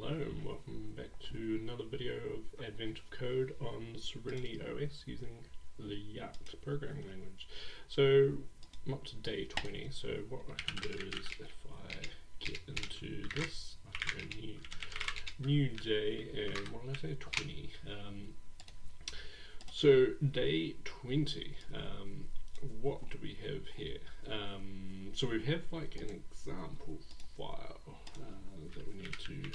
Hello and welcome back to another video of Advent of Code on SerenityOS using the jakt programming language. So I'm up to day 20, so what I can do is if I get into this, I can go new day, and what did I say, 20. So day 20, what do we have here? So we have like an example file that we need to,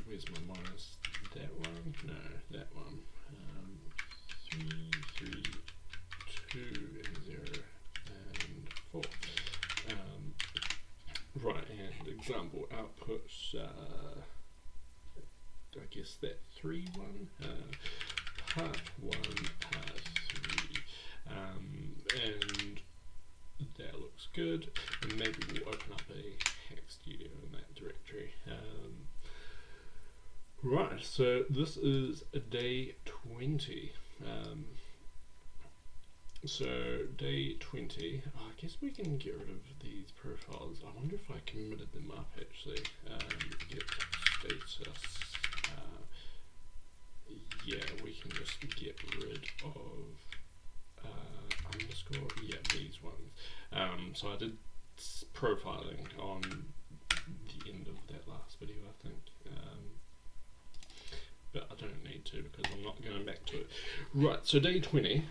where's my minus? That one? No, that one. 3, 3, 2, and 0, and 4. Right, and example output, I guess that 3 one, part 1, part 3, and that looks good, and maybe we'll open up a hack studio in that directory. Right, so this is day 20. So day 20, I guess we can get rid of these profiles. I wonder if I committed them up actually. Get status. Yeah, we can just get rid of underscore, yeah, these ones. So I did profiling on the end of that last video, I think. But I don't need to because I'm not going back to it. Right, so day 20,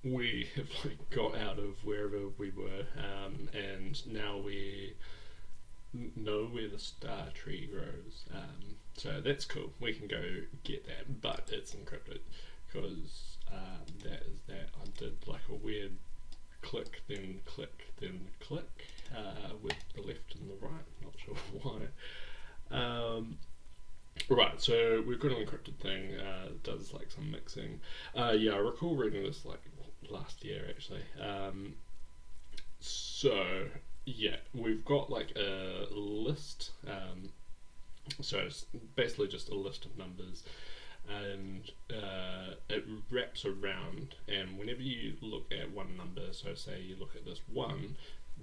we have like got out of wherever we were, and now we know where the star tree grows. So that's cool. We can go get that, but it's encrypted because that is that. I did like a weird click, then click, then click with the left and the right. Not sure why. Right, so we've got an encrypted thing. It does like some mixing. Yeah, I recall reading this like last year actually. So yeah, we've got like a list. So it's basically just a list of numbers, and it wraps around, and whenever you look at one number, so say you look at this 1,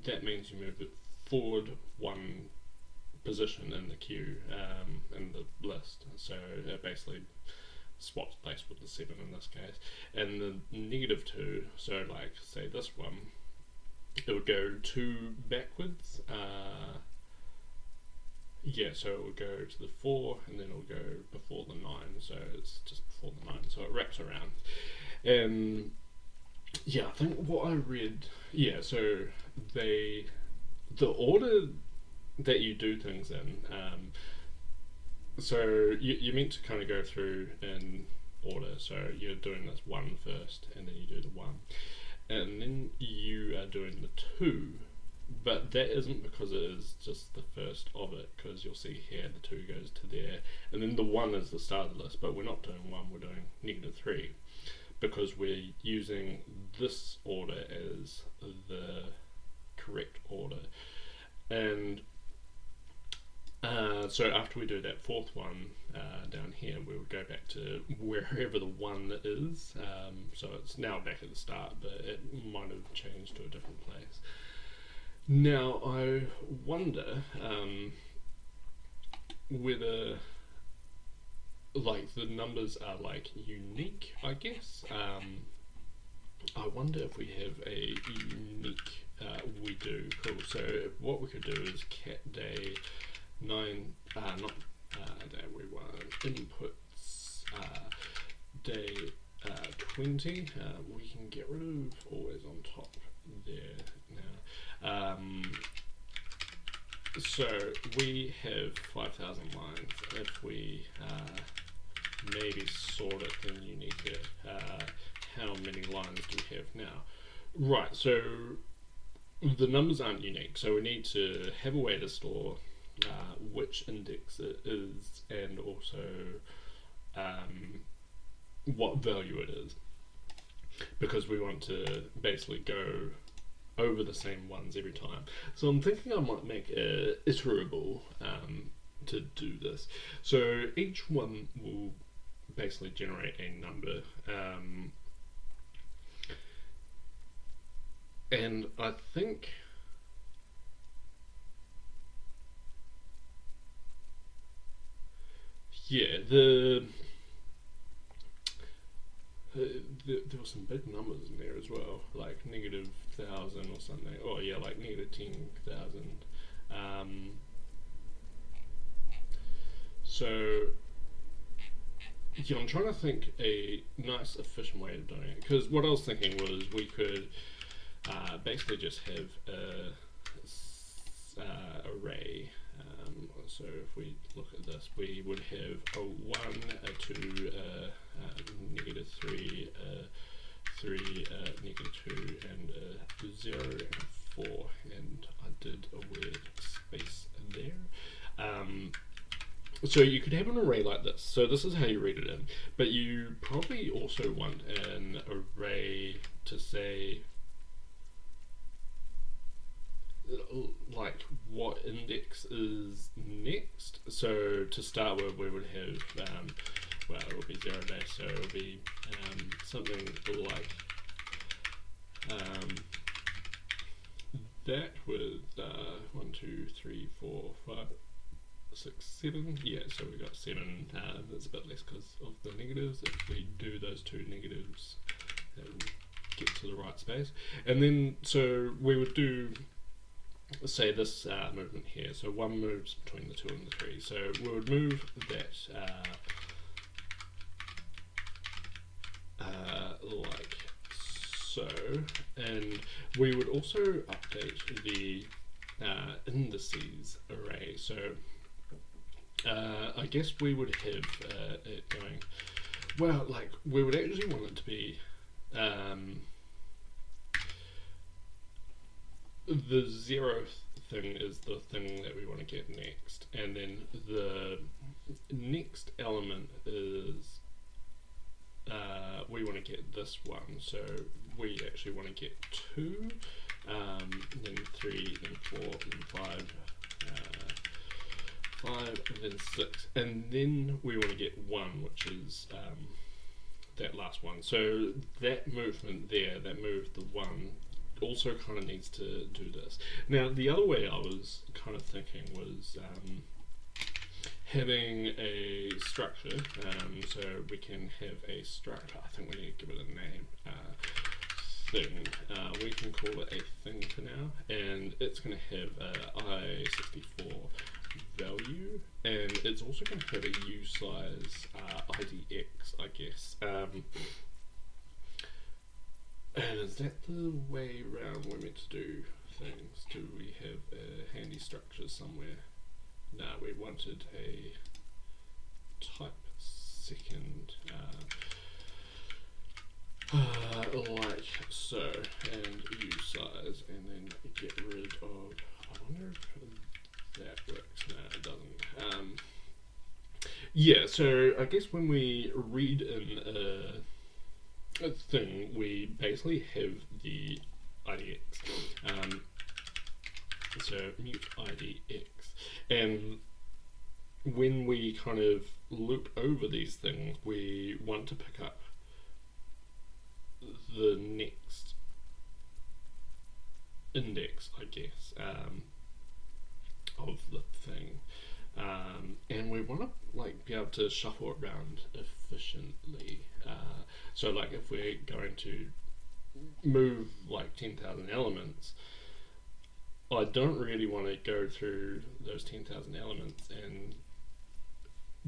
that means you move it forward 1 position in the queue, in the list. So it basically swaps place with the 7 in this case. And the -2, so like say this one, it would go 2 backwards. Yeah, so it would go to the 4 and then it would go before the 9, so it's just before the 9, so it wraps around. And yeah, I think what I read, yeah, so the order that you do things in, so you're meant to kind of go through in order, so you're doing this 1 first and then you do the 1, and then you are doing the 2. But that isn't because it is just the first of it, because you'll see here the 2 goes to there, and then the 1 is the start of the list, but we're not doing 1, we're doing -3, because we're using this order as the correct order. And so after we do that 4th one down here, we would go back to wherever the 1 is, so it's now back at the start, but it might have changed to a different place. Now I wonder whether like the numbers are like unique, I guess. I wonder if we have a unique, we do, cool. So what we could do is cat day 9, not day we want, inputs day 20, we can get rid of always on top there now. So we have 5,000 lines. If we maybe sort it, then unique it, how many lines do we have now? Right, so the numbers aren't unique, so we need to have a way to store which index it is, and also what value it is, because we want to basically go over the same ones every time. So I'm thinking I might make a iterable to do this. So each one will basically generate a number, and I think yeah, there were some big numbers in there as well, like -1,000 or something. Oh yeah, like -10,000. Um, so yeah, I'm trying to think a nice, efficient way of doing it. Because what I was thinking was we could basically just have a array. So if we look at this, we would have a 1, a 2, -3, 3, -2, and a 0, and a 4. And I did a weird space there. So you could have an array like this. So this is how you read it in. But you probably also want an array to say like what index is next. So to start with, we would have well, it will be 0 dash, so it will be something like that with 1, 2, 3, 4, 5, 6, 7. Yeah, so we got 7. That's a bit less because of the negatives. If we do those two negatives, that will get to the right space. And then, so we would do, say, this movement here. So 1 moves between the 2 and the 3. So we would move that like so. And we would also update the indices array. So I guess we would have it going, well, like we would actually want it to be the 0th thing is the thing that we want to get next, and then the next element is we want to get this one, so we actually want to get 2, then 3, then 4, then 5, 5, and then 6, and then we want to get 1, which is that last one. So that movement there, that move the 1, also kind of needs to do this. Now the other way I was kind of thinking was having a structure, so we can have a struct, I think we need to give it a name, thing. We can call it a thing for now, and it's going to have a I64 value, and it's also going to have a usize IDX, I guess. And is that the way around we're meant to do things? Do we have a handy structure somewhere? No, we wanted a type second, like so, and usize, and then get rid of, I wonder if that works. No, it doesn't. Yeah, so I guess when we read in a thing, we basically have the IDX. So mute IDX, and when we kind of loop over these things, we want to pick up the next index, I guess, of the thing, and we want to like be able to shuffle around efficiently. So like if we're going to move like 10,000 elements, I don't really want to go through those 10,000 elements and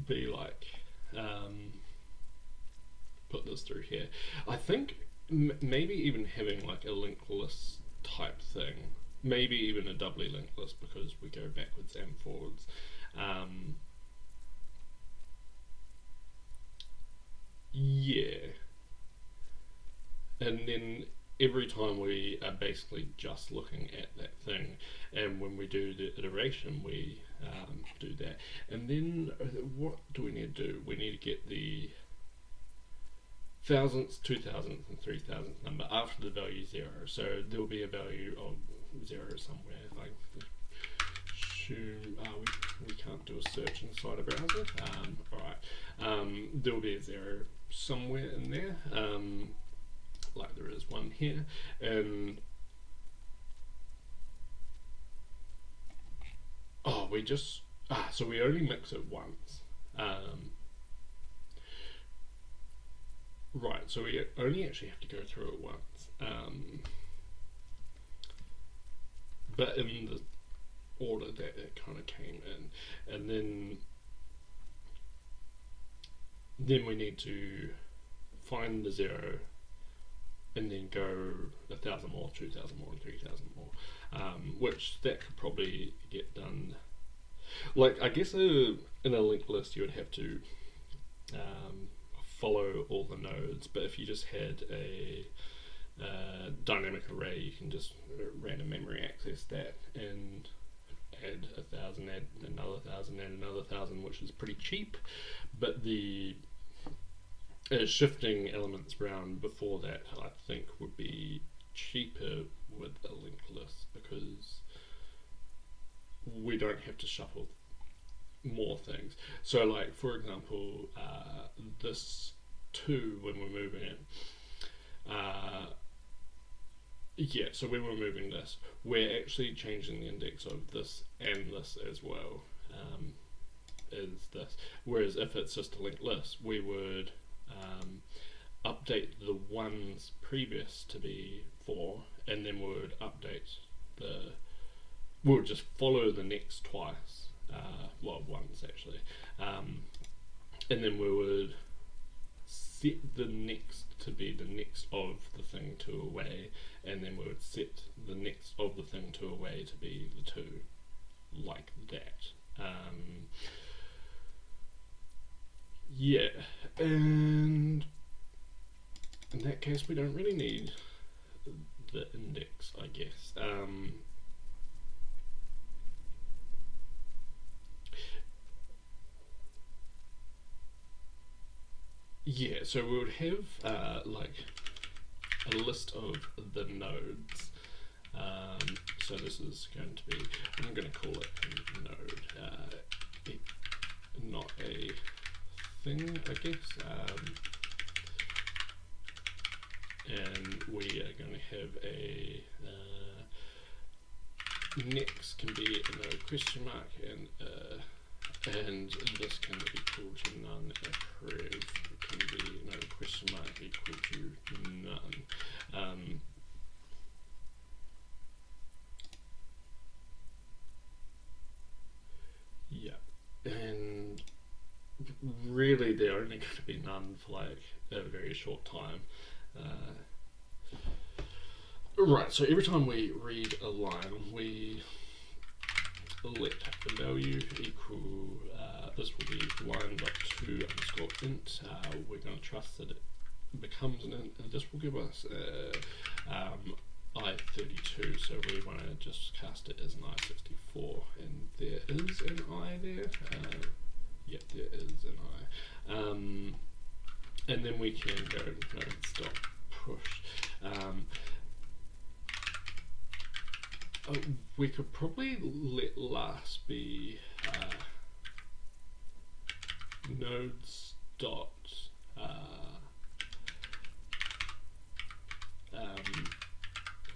be like, put this through here. I think maybe even having like a linked list type thing, maybe even a doubly linked list because we go backwards and forwards. Yeah. And then every time we are basically just looking at that thing, and when we do the iteration, we do that. And then what do we need to do? We need to get the thousandths, 2000th, and 3000th number after the value 0. So there will be a value of 0 somewhere. Like, assume we can't do a search inside a browser. Alright, there will be a 0 somewhere in there. Like there is one here, and we just so we only mix it once, Right, so we only actually have to go through it once. But in the order that it kind of came in. And then we need to find the zero and then go 1,000 more, 2,000 more, and 3,000 more. Which that could probably get done. Like, I guess in a linked list you would have to follow all the nodes, but if you just had a dynamic array, you can just random memory access that and add 1,000, add another 1,000, add another 1,000, which is pretty cheap. But the shifting elements around before that, I think, would be cheaper with a linked list because we don't have to shuffle more things. So, like for example, this 2 when we're moving it. Yeah, so when we're moving this, we're actually changing the index of this and this as well. Is this. Whereas if it's just a linked list, we would update the ones previous to be 4, and then we would update we would just follow the next twice, well, once actually, and then we would set the next to be the next of the thing to away, and then we would set the next of the thing to away to be the 2, like that. Yeah, and in that case we don't really need the index, I guess. Yeah, so we would have like a list of the nodes. So this is going to be, I'm going to call it a node, not a thing, I guess. And we are going to have a next can be a node question mark, and this can be equal to none. A prev can be node question mark equal to none. Yeah, and really they're only going to be none for like a very short time. Right, so every time we read a line, we let the value equal, this will be line.to underscore int. We're going to trust that it becomes an int, and this will give us I32, so we want to just cast it as an I64, and there is an I there. Yep, there is an I. And then we can go nodes.push. We could probably let last be nodes dot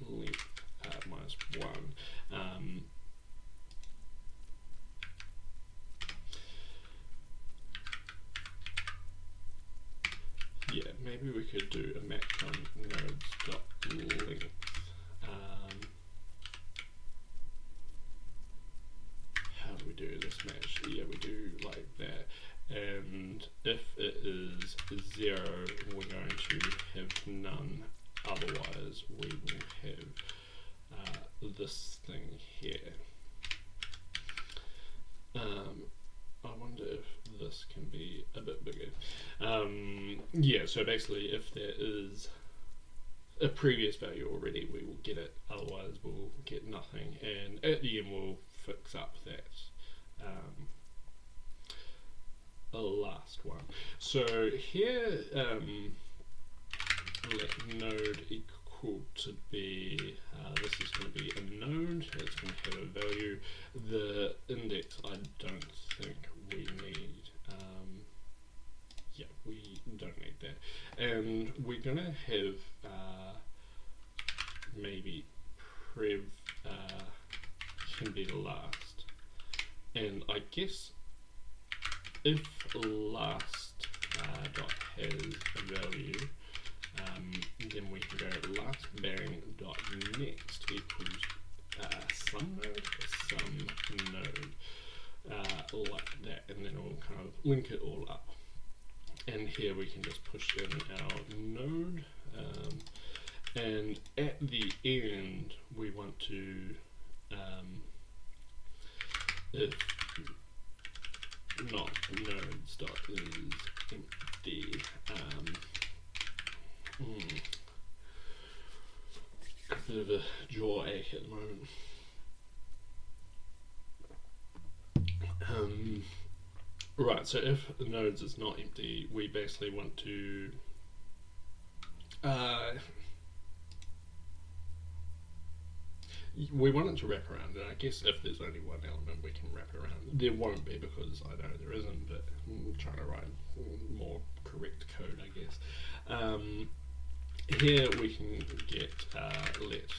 length minus 1. Yeah, maybe we could do a match on nodes dot length. How do we do this match? Yeah, we do like that. And if it is 0, we're going to have none. Otherwise, we will have this thing here. I wonder if this can be a bit bigger. Yeah, so basically if there is a previous value already, we will get it, otherwise we'll get nothing, and at the end we'll fix up that last one. So here, let node equal to be, this is going to be a node, it's going to have a value. The index I don't think we need. Yeah, we don't need that. And we're going to have maybe prev can be last. And I guess if last dot has value. Then we can go last bearing dot next equals some node, like that, and then we'll kind of link it all up. And here we can just push in our node, and at the end we want to, if not nodes dot is empty, a bit of a jaw ache at the moment. Right, so if the nodes is not empty, we basically want to we want it to wrap around, and I guess if there's only one element we can wrap around. There won't be, because I know there isn't, but I'm trying to write more correct code, I guess. Here we can get let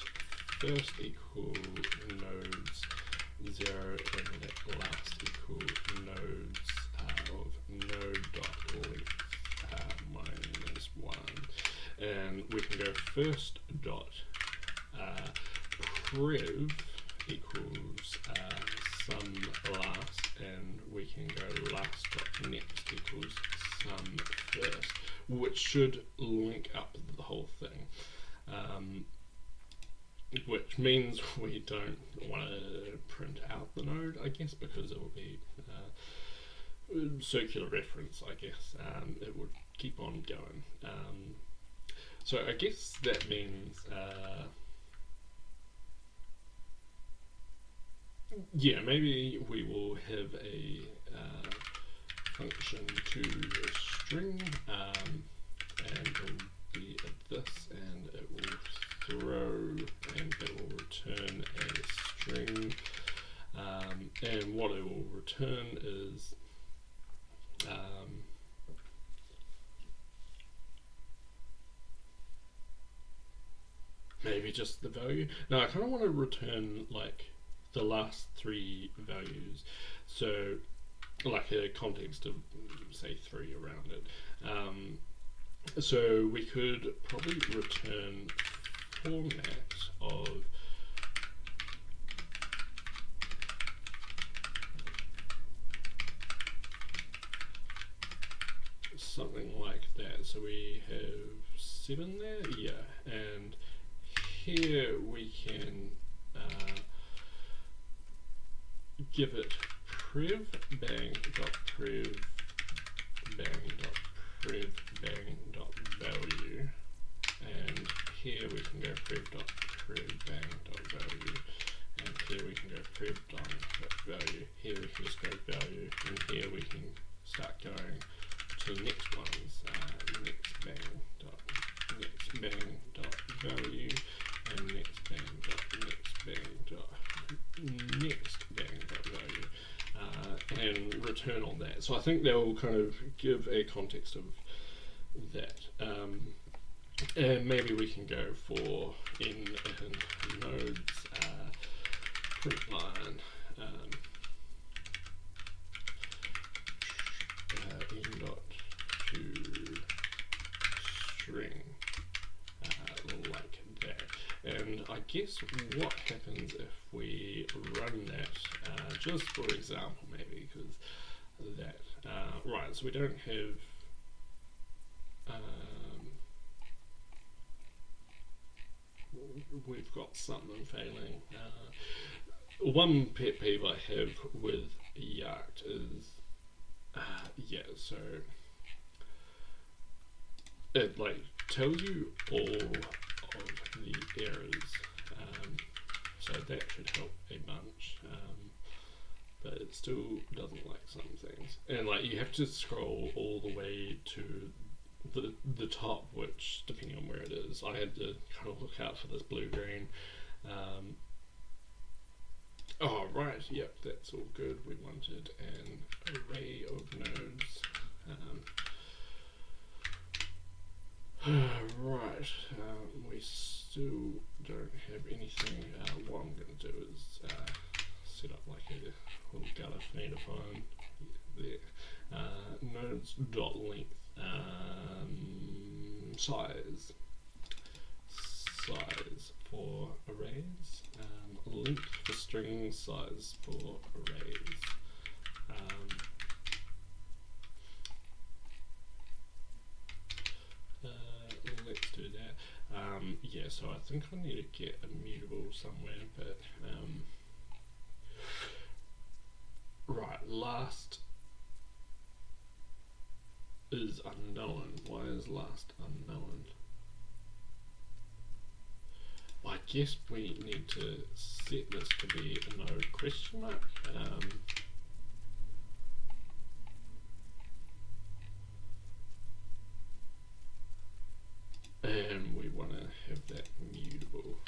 first equal nodes 0 and let last equal nodes of node dot length minus 1, and we can go first dot prev equals sum last, and we can go last dot next equals sum first, which should link up the whole thing, which means we don't want to print out the node, I guess, because it will be circular reference, I guess. It would keep on going. So I guess that means yeah, maybe we will have a function to a string, and it will be this, and it will throw, and it will return a string, and what it will return is maybe just the value. Now I kind of want to return like the last three values, so like a context of say 3 around it. So we could probably return format of something like that. So we have 7 there, yeah, and here we can give it prev bang dot prev bang dot prev bang dot value, and here we can go prev dot prev bang dot value, and here we can go prev dot value. Here we can just go value, and here we can start going to the next ones. Next bang dot value, and next bang dot next bang dot next bang dot value, and return on that. So I think that will kind of give a context of that, and maybe we can go for in nodes print line in dot to string like that. And I guess what happens if we run that, just for example maybe, because that, right, so we don't have, we've got something failing. One pet peeve I have with jakt is, yeah, so it like tells you all of the errors, so that should help a bunch, but it still doesn't like some things, and like you have to scroll all the way to the top, which depending on where it is, I had to kind of look out for this blue-green. Oh right, yep, that's all good. We wanted an array of nodes. Right, we still don't have anything. What I'm going to do is set up like a little gutter for me to find there. Nodes dot length size for arrays, length for strings, size for arrays. Let's do that. Yeah, so I think I need to get a mutable somewhere, but right, last is unknown. Why is last unknown? I guess we need to set this to be a node question mark. And we want to have that mutable.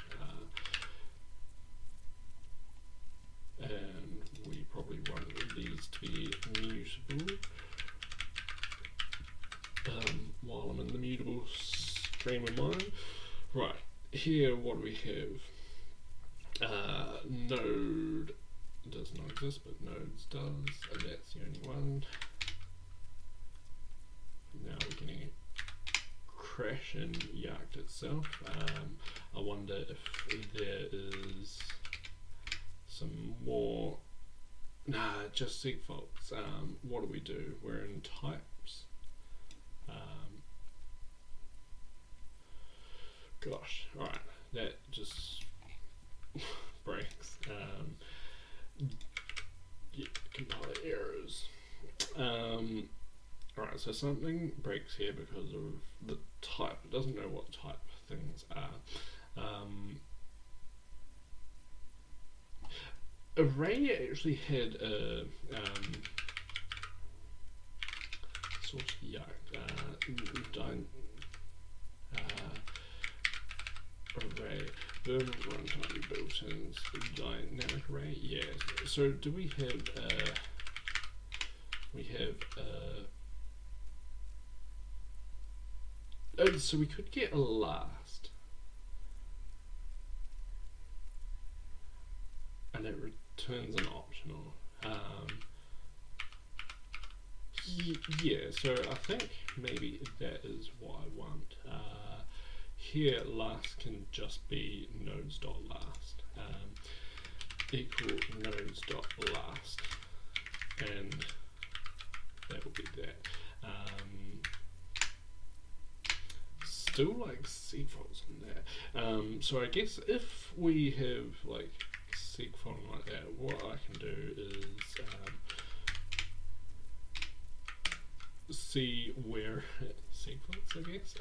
And we probably want these to be mutable. While I'm in the mutable stream of mind. Right, here what do we have? Node does not exist, but nodes does, and that's the only one. Now we're getting a crash in jakt itself. I wonder if there is some more. Nah, just seek faults. What do we do? We're in types. Gosh, alright, that just breaks. Yeah, compiler errors. Alright, so something breaks here because of the type. It doesn't know what type things are. Array actually had a source jakt. Array runtime built-ins dynamic array. Yeah. So do we have so we could get a last, and it returns an optional. Yeah. So I think maybe that is what I want. Here, last can just be nodes.last equal nodes.last, and that will be that. Still like seek faults in there. So I guess if we have like seek fault like that, what I can do is see where seek faults, I guess.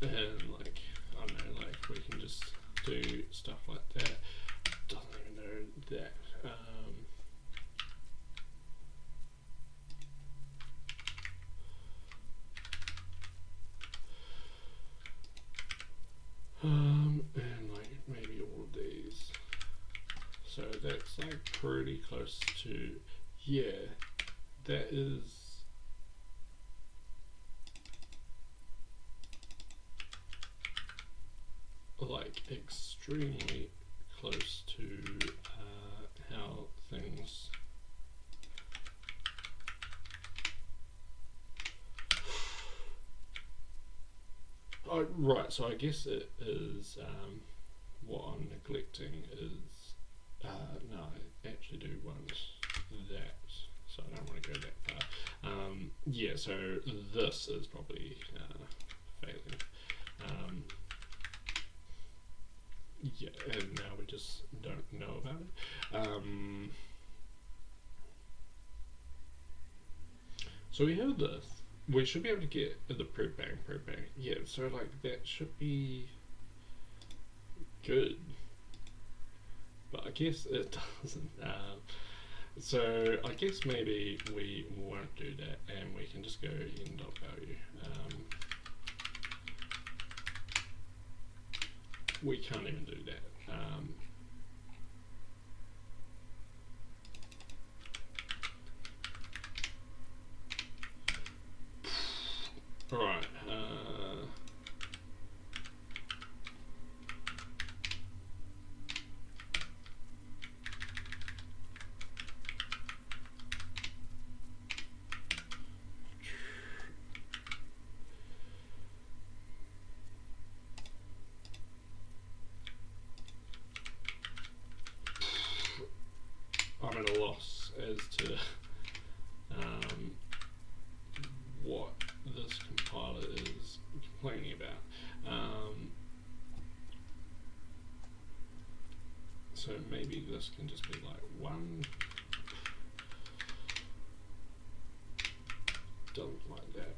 And like, I don't know, like we can just do stuff like that. Doesn't even know that. And like maybe all of these. So that's like pretty close to, yeah, that is like extremely close to how things right, so I guess it is what I'm neglecting is no, I actually do want that, so I don't want to go that far. Yeah, so this is probably failing. Yeah, and now we just don't know about it. So we have this. We should be able to get the proof bang. Yeah, so like that should be good. But I guess it doesn't. So I guess maybe we won't do that, and we can just go in.value. We can't even do that. Alright. So maybe this can just be like 1. Doesn't like that.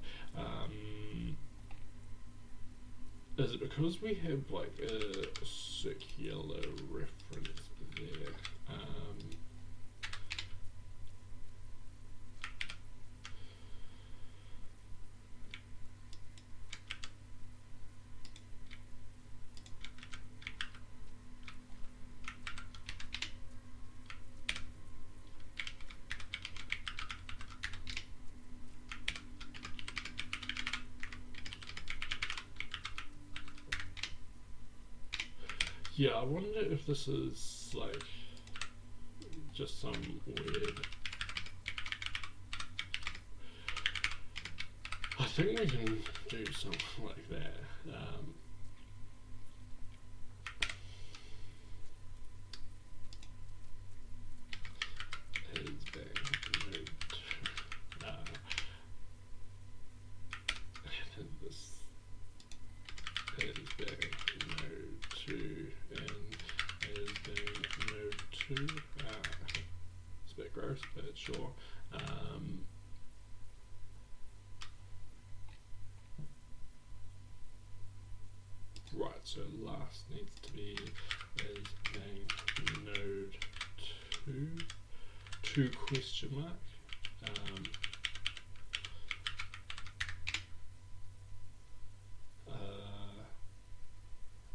Is it because we have like a circular reference there? Yeah, I wonder if this is like just some weird. I think we can do something like that. Is being moved. This is being moved to and is being moved to. It's a bit gross, but sure. Right, so last needs to be is being node 2 question mark.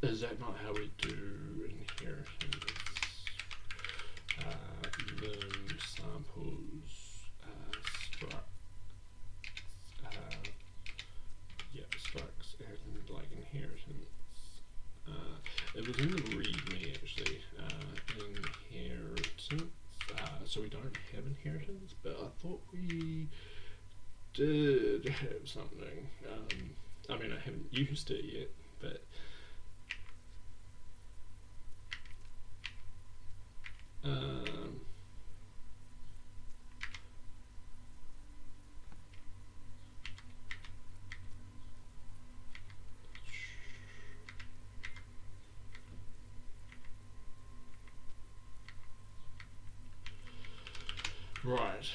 Is that not how we do inheritance? Then samples structs and like inheritance. It was in the README actually. Inheritance. So we don't have inheritance, but I thought we did have something. I mean, I haven't used it yet, but right.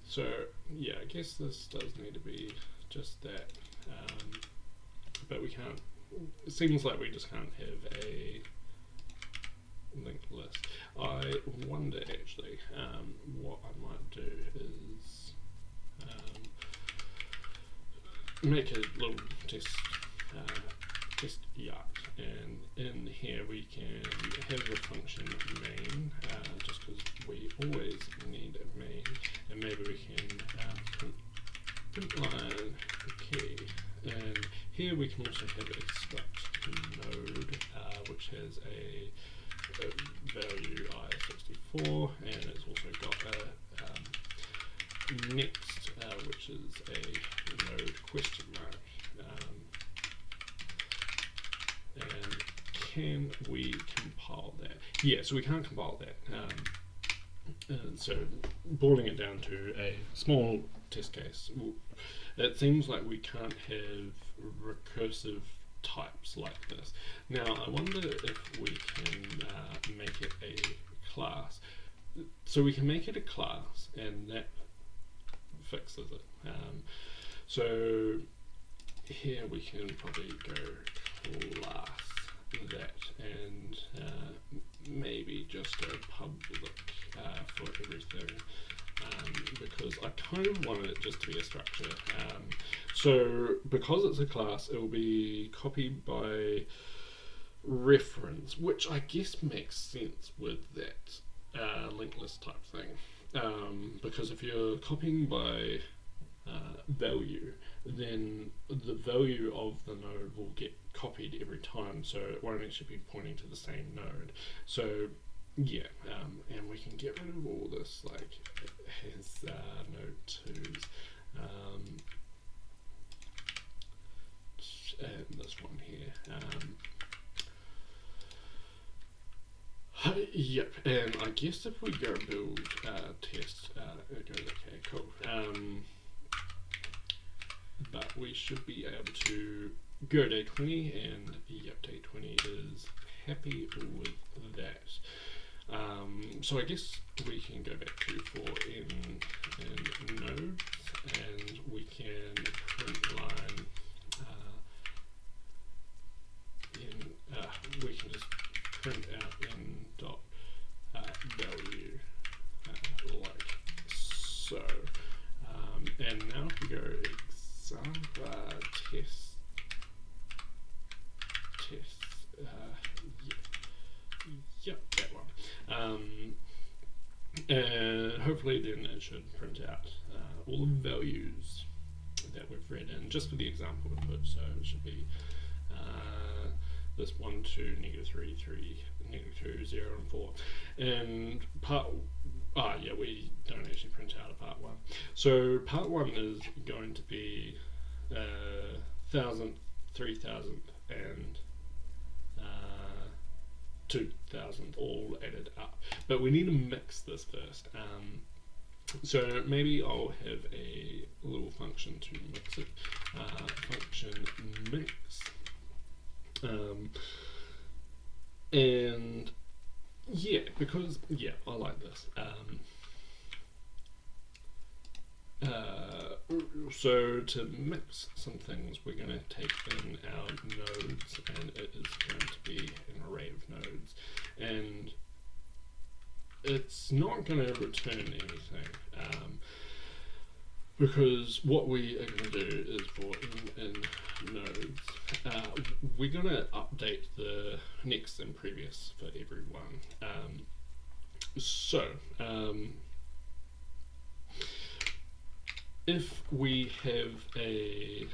So yeah, I guess this does need to be just that, but we can't. It seems like we just can't have a linked list. I wonder actually, what I might do is make a little test jakt, and in here we can have the function main, just because we always need a main, and maybe we can print line key, and here we can also have a struct node, which has a value i64, and it's also got a next, which is a node question mark. And can we compile that? Yeah, so we can't compile that. So boiling it down to a small test case, it seems like we can't have recursive types like this. Now I wonder if we can make it a class. So we can make it a class, and that fixes it. So here we can probably go class that, and maybe just go public for everything, because I kind of want it just to be a structure. So because it's a class, it will be copied by reference, which I guess makes sense with that linked list type thing, because if you're copying by value, then the value of the node will get copied every time, so it won't actually be pointing to the same node. So yeah, and we can get rid of all this, like it has node 2s, and this one here. Yep, and I guess if we go build test, it goes okay, cool. But we should be able to go day 20, and yep, day 20 is happy with that. So I guess we can go back to for n and nodes, and we can print line we can just print out n dot value like so. And now if we go test, yep, that one. And hopefully then it should print out all the values that we've read in just for the example input. So it should be this 1, 2, -3, 3, -2, 0, and 4. And we don't actually print out a part 1. So part 1 is going to be 1,000, 3,000, and 2,000 all added up. But we need to mix this first. So maybe I'll have a little function to mix it. Function mix. And yeah, because I like this. So to mix some things, we're going to take in our nodes, and it is going to be an array of nodes, and it's not going to return anything, because what we are going to do is for in nodes, we're going to update the next and previous for everyone. If we have n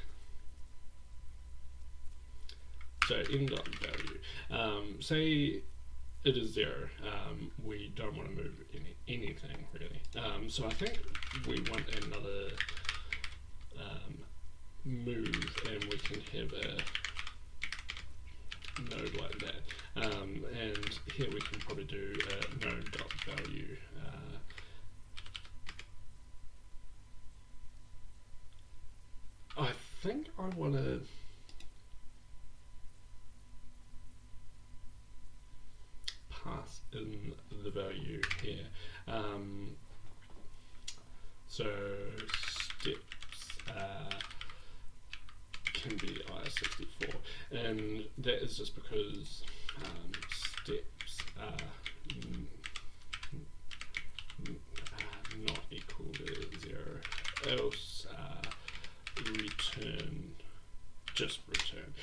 dot value, say it is 0, we don't want to move anything really. So I think we want another move, and we can have a node like that. And here we can probably do a node dot value. I think I want to pass in the value here. So steps can be IS64, and that is just because steps are not equal to 0, else just return.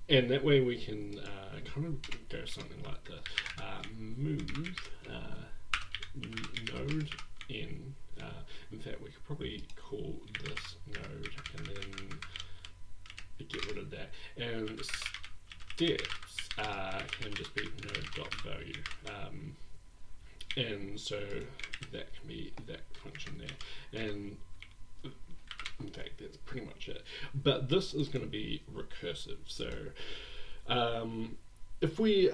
And that way we can kind of go something like this. Move node in. In fact, we could probably call this node and then get rid of that. And steps can just be node.value. And so that can be that function there. And in fact, that's pretty much it. But this is going to be recursive. So if we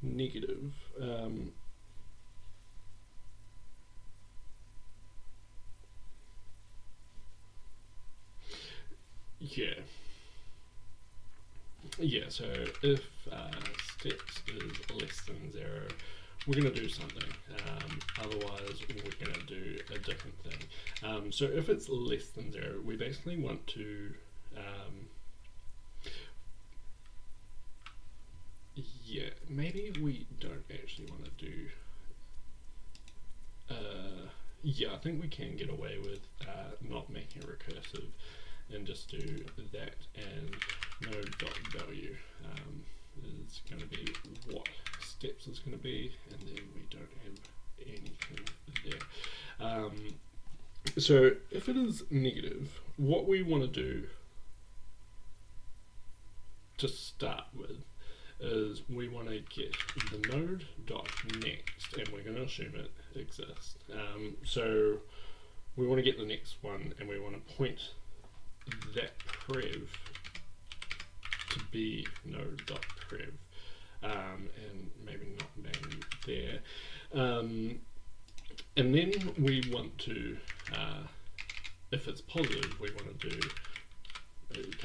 negative, so if steps is less than 0, we're going to do something, otherwise we're going to do a different thing. So if it's less than 0, we basically want to maybe we don't actually want to do I think we can get away with not making it recursive and just do that, and node.value is going to be what steps is going to be, and then we don't have anything there. So if it is negative, what we want to do to start with is we want to get the node.next, and we're going to assume it exists. So we want to get the next one, and we want to point that prev to be node.prev, and maybe not name there. And then we want to if it's positive, we want to do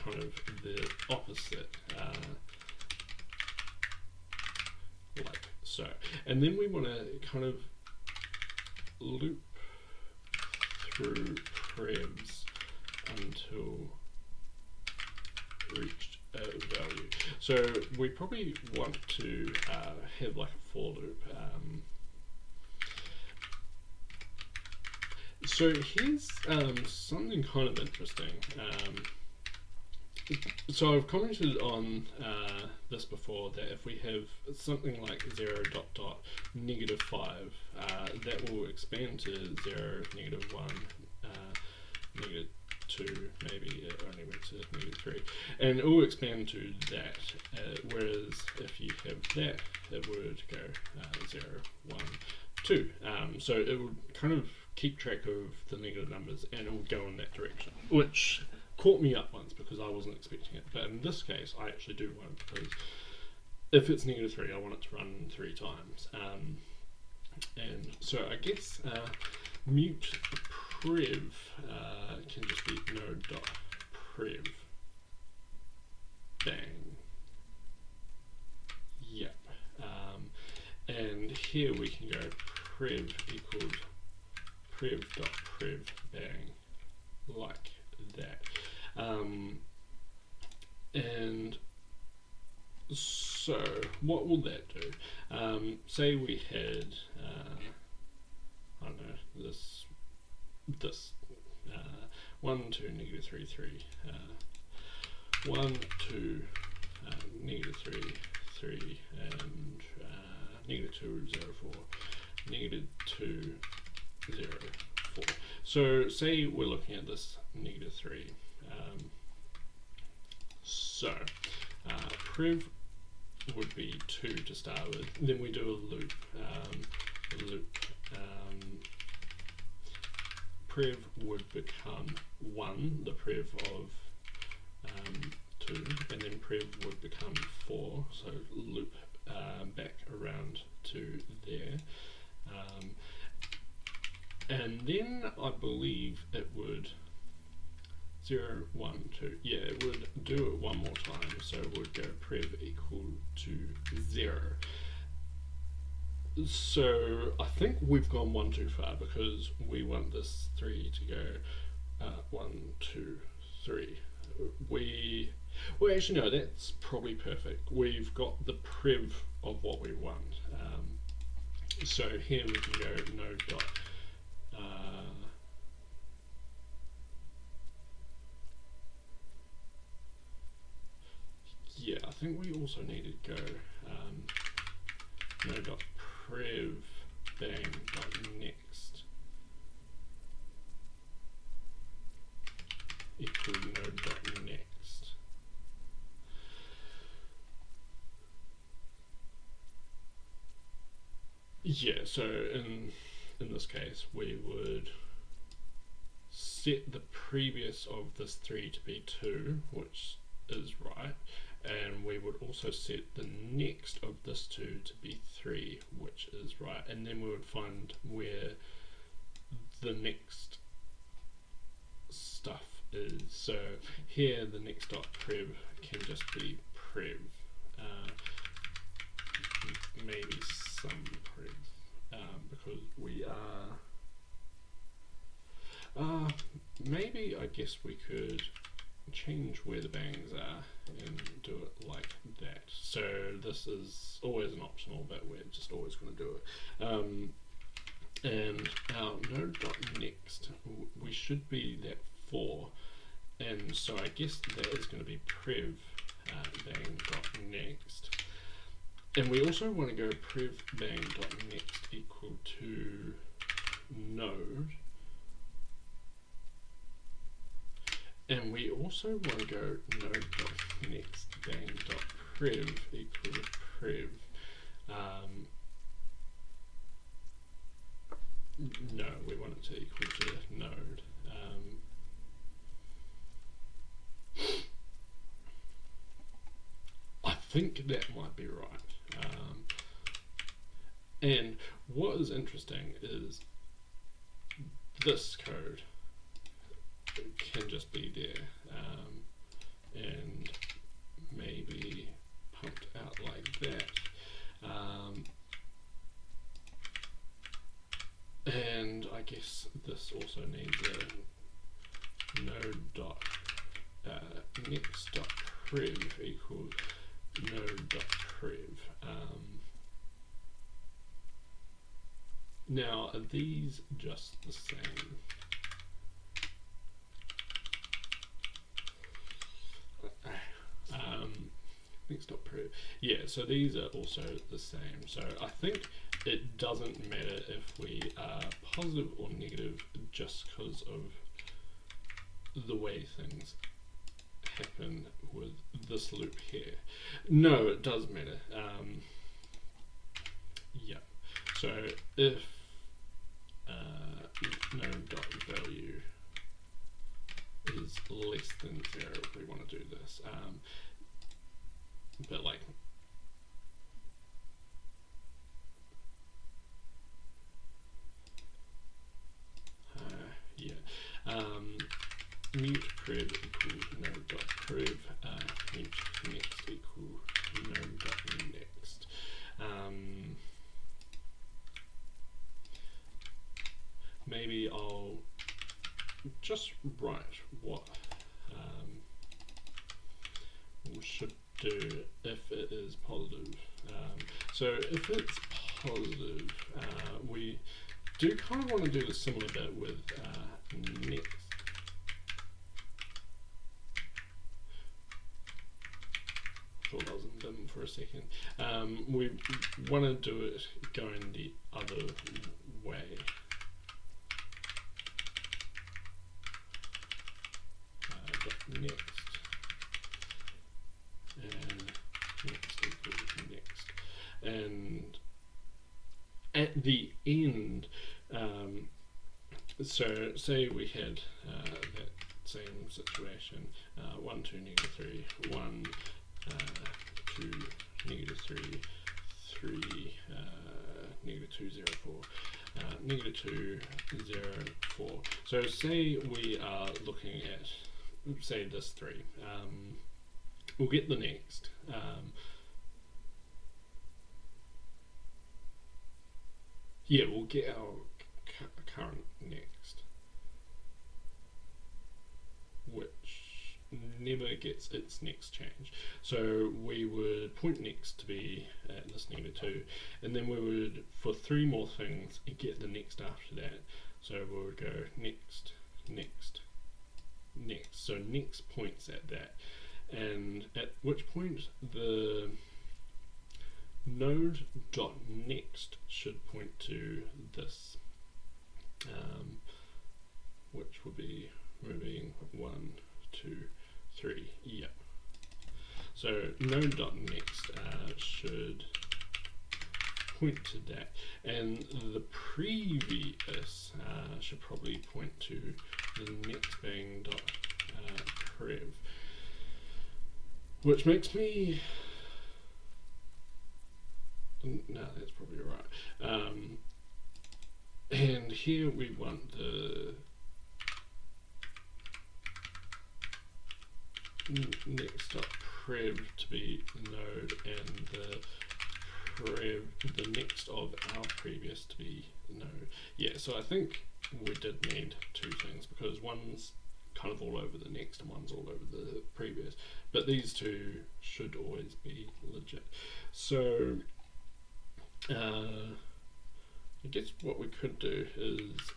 kind of the opposite, like so. And then we want to kind of loop through prevs until reached a value. So we probably want to have like a for loop. So here's something kind of interesting. So I've commented on this before, that if we have something like 0 dot dot -5, that will expand to 0, -1, -2, maybe it only went to -3, and it will expand to that, whereas if you have that, it would go 0, 1, 2. So it would kind of keep track of the negative numbers and it will go in that direction, which caught me up once because I wasn't expecting it. But in this case, I actually do want it, because if it's -3, I want it to run 3 times. And so I guess mute prev can just be node.prev bang. Yep. And here we can go prev equals prev.prev bang, like that. And so what will that do? Say we had I don't know, this 1 2 -3 3 1 2 -3 3 and -2 0 4 -2 0 4. So say we're looking at this -3. So prev would be 2 to start with. Then we do a loop. Prev would become 1, the prev of 2, and then prev would become 4. So loop back around to there. And then I believe it would 0 1 2. Yeah, it would do it one more time. So it would go prev equal to 0. So I think we've gone one too far, because we want this 3 to go 1 2 3. Well, actually no, that's probably perfect. We've got the prev of what we want. So here we can go node dot yeah, I think we also need to go node dot prev bang dot next equal node dot next. Yeah, so in this case we would set the previous of this 3 to be 2, which is right, and we would also set the next of this 2 to be 3, which is right, and then we would find where the next stuff is. So here the next dot prev can just be prev, maybe some prev, because we are maybe I guess we could change where the bangs are and do it like that. So this is always an optional, but we're just always going to do it. And our node.next, we should be that 4, and so I guess that is going to be prev bang.next. And we also want to go prev bang.next equal to node. And we also want to go node.next bang.prev equal to prev. No, we want it to equal to node. I think that might be right. And what is interesting is this code. can just be there, and maybe pumped out like that. And I guess this also needs a node dot next dot prev equals node dot prev. Now, are these just the same? Next dot prev. Yeah, so these are also the same. So I think it doesn't matter if we are positive or negative just because of the way things happen with this loop here. No, it does matter. Yeah. So if node dot value is less than 0, if we want to do this, but like mute prev equal node dot prev, mute next equal node dot next. Maybe I'll just write what we should do if it is positive. So if it's positive, we do kind of want to do the similar bit with next. Thought I was in dim for a second. We want to do it going the other way. Next and next equals next, and at the end, so say we had that same situation, 1 2 -3, 1 2 -3, 3 -2 0 4, -2 0 4. So say we are looking at, say this 3, we'll get the next, yeah, we'll get our current next, which never gets its next change. So we would point next to be at this -2, and then we would, for 3 more things, get the next after that. So we would go next, next, next. So next points at that, and at which point the node dot next should point to this, which will be moving 1 2 3. Yep. So node dot next should point to that, and the previous should probably point to the next being dot prev, which makes me, no, that's probably right. And here we want the next dot prev to be node, and the prev, the next of our previous, to be node. Yeah, so I think we did need 2 things, because one's kind of all over the next and one's all over the previous, but these 2 should always be legit. So I guess what we could do is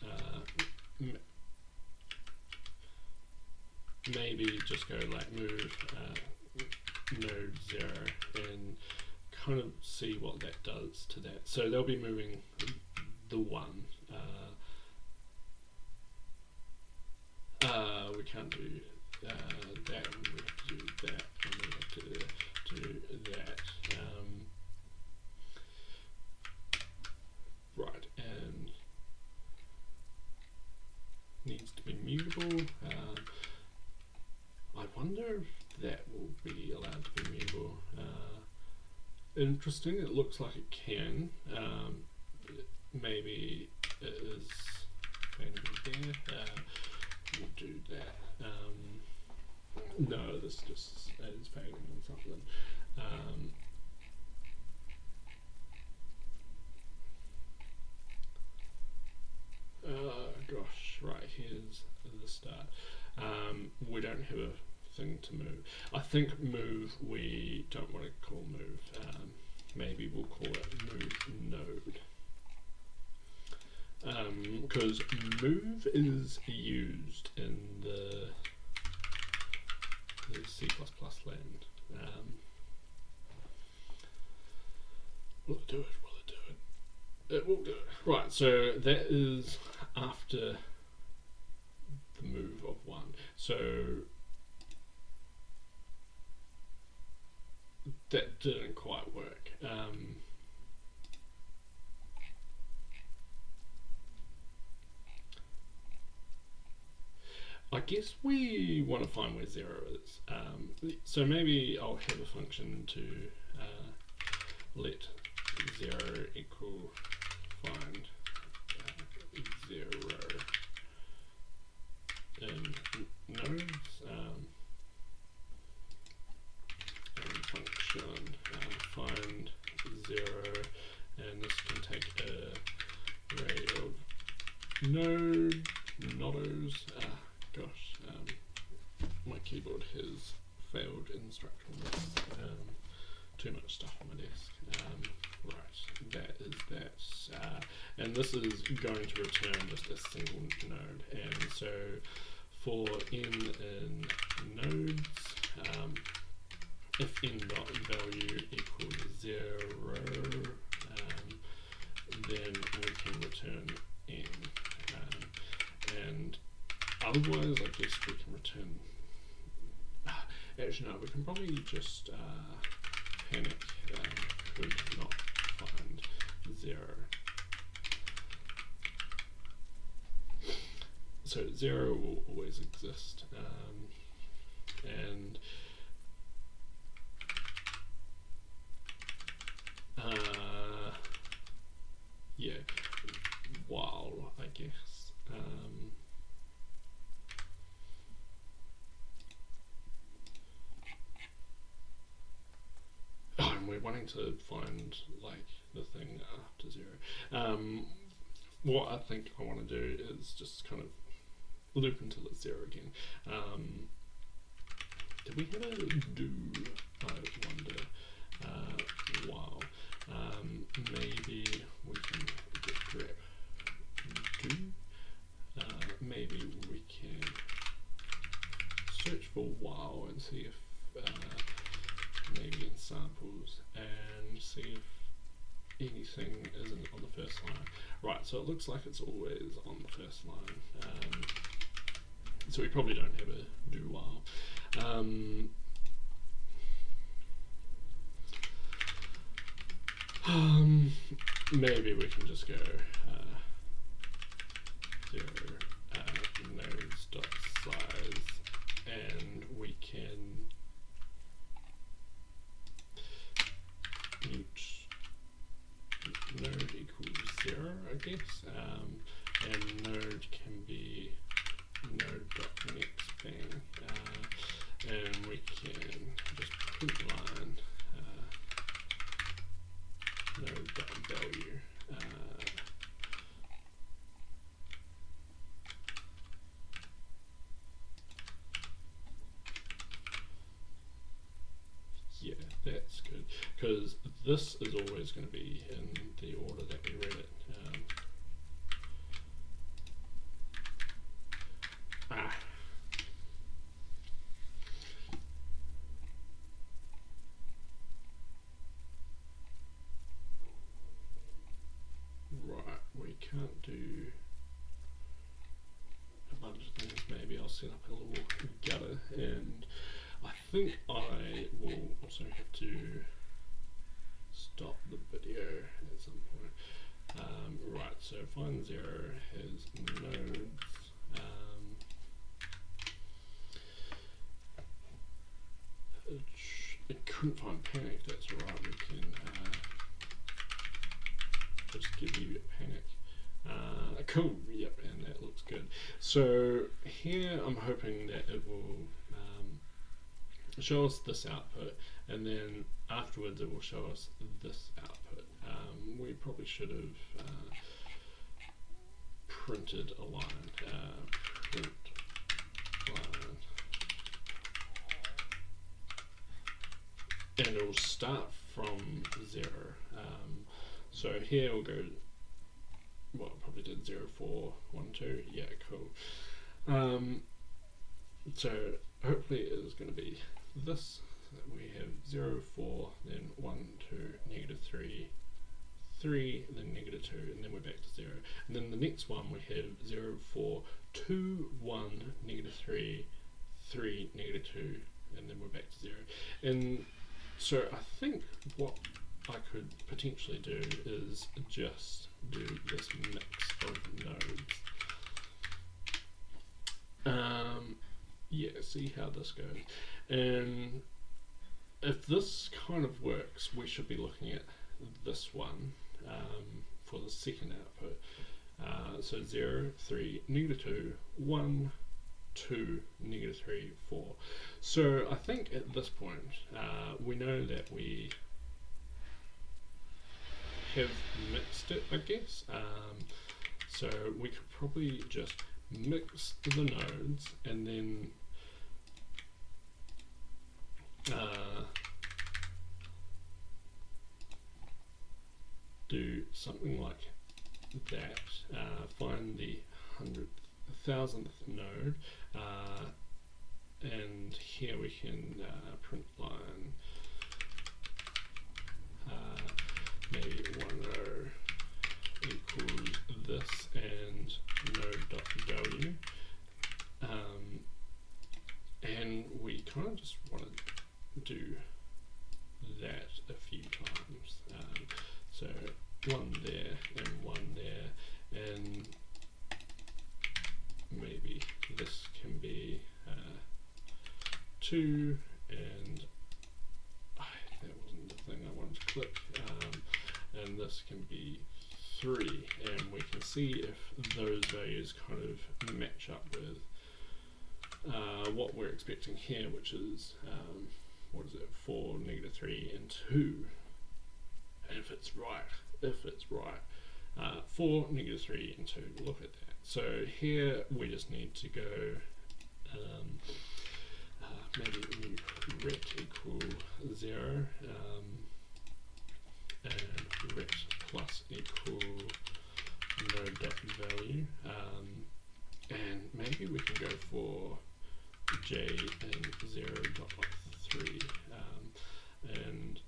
maybe just go like move node 0 and kind of see what that does to that. So they'll be moving the 1. We can't do that, we have to do that, and we have to do that. Right, and needs to be mutable. I wonder if that will be allowed to be mutable. Interesting, it looks like it can. Maybe it is going to be there. We'll do that. No, this just is failing on something. Gosh, right, here's the start. We don't have a thing to move. I think move we don't want to call move. Maybe we'll call it move node. Because move is used in the C++ land. Will it do it? Will it do it? It will do it. Right, so that is after the move of 1. So that didn't quite work. I guess we want to find where 0 is. So maybe I'll have a function to let 0 equal find 0 in nodes, and function find 0, and this can take a array of nodos. Gosh, my keyboard has failed instructions. Too much stuff on my desk. Right, that is that. And this is going to return just a single node. And so for n in nodes, if n.value equals 0, then we can return n. And otherwise, I guess we can return. Actually, no, we can probably just panic. Could not find 0. So 0 will always exist, and yeah, while I guess. And we're wanting to find like the thing after 0. What I think I want to do is just kind of loop until it's 0 again. Did we have a do? I wonder. Wow. Maybe we can get grep do. Maybe we can search for wow and see if maybe in samples and see if anything isn't on the first line. Right, so it looks like it's always on the first line. So we probably don't have a do while. Maybe we can just go 0 nodes dot size, and we can node equals 0, I guess, and node can be node.next thing, and we can just print line node.value. Yeah, that's good, because this is always going to be in the order that we read it. Right, we can't do a bunch of things. Maybe I'll set up a little gutter, and I think I will also have to stop the video at some point. Right, so find 0 has nodes. It couldn't find panic, that's alright, we can just give you a panic. Cool, yep, and that looks good. So here I'm hoping that it will show us this output, and then afterwards it will show us this output. We probably should have printed a line. Print line. And it will start from 0. So here we'll go, well, probably did 0, 4, 1, 2, yeah, cool. So hopefully it is going to be this. So we have 0, 4, then 1, 2, negative 3, 3, then negative 2, and then we're back to 0. And then the next one we have 0, 4, 2, 1, negative 3, 3, negative 2, and then we're back to 0. And so I think what I could potentially do is just do this mix of nodes. Yeah, see how this goes. And if this kind of works, we should be looking at this one for the second output. So 0, 3, negative 2, 1, 2, negative 3, 4. So I think at this point we know that we have mixed it, I guess. So we could probably just mix the nodes and then do something like that. Find the 1,000th node, and here we can print line maybe 10 equals this and node.value, and we kind of just want to do that a few times. So 1 there and 1 there, and maybe this can be 2, and that wasn't the thing I wanted to click, and this can be 3, and we can see if those values kind of match up with what we're expecting here, which is what is it, 4, negative 3, and 2. And if it's right, 4, negative 3, and 2. Look at that. So here we just need to go maybe ret equal 0, and ret plus equal node.value, and maybe we can go for j and 0.3, and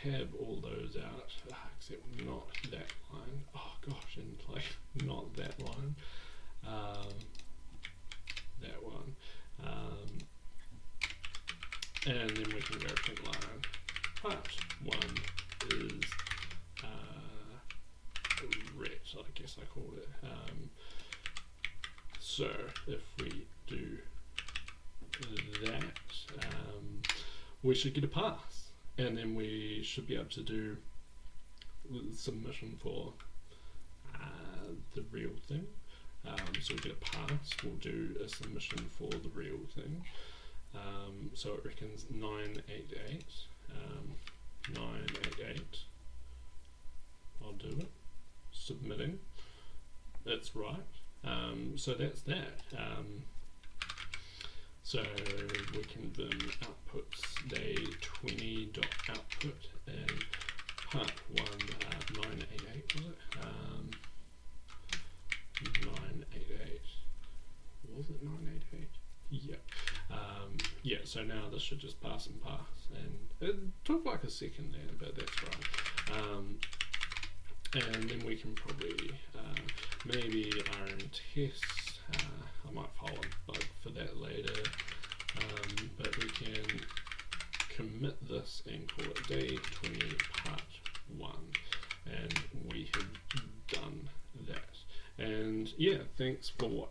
tab all those out, except not that line. Oh gosh, and like not that line, that one, and then we can go print line. Part 1 is ret, I guess I called it. So if we do that, we should get a pass, and then we should be able to do the submission for the real thing. So we get a pass, we'll do a submission for the real thing. So it reckons 988. 988. I'll do it. Submitting. That's right. So that's that. So we can then outputs day 20 dot output, and part 1 988 was it? 988. Was it 988? Yep. Yeah, so now this should just pass and pass, and it took like a second there, but that's right. And then we can probably maybe rm test. I might file a bug for that later, but we can commit this and call it day 20 part 1, and we have done that. And yeah, thanks for watching.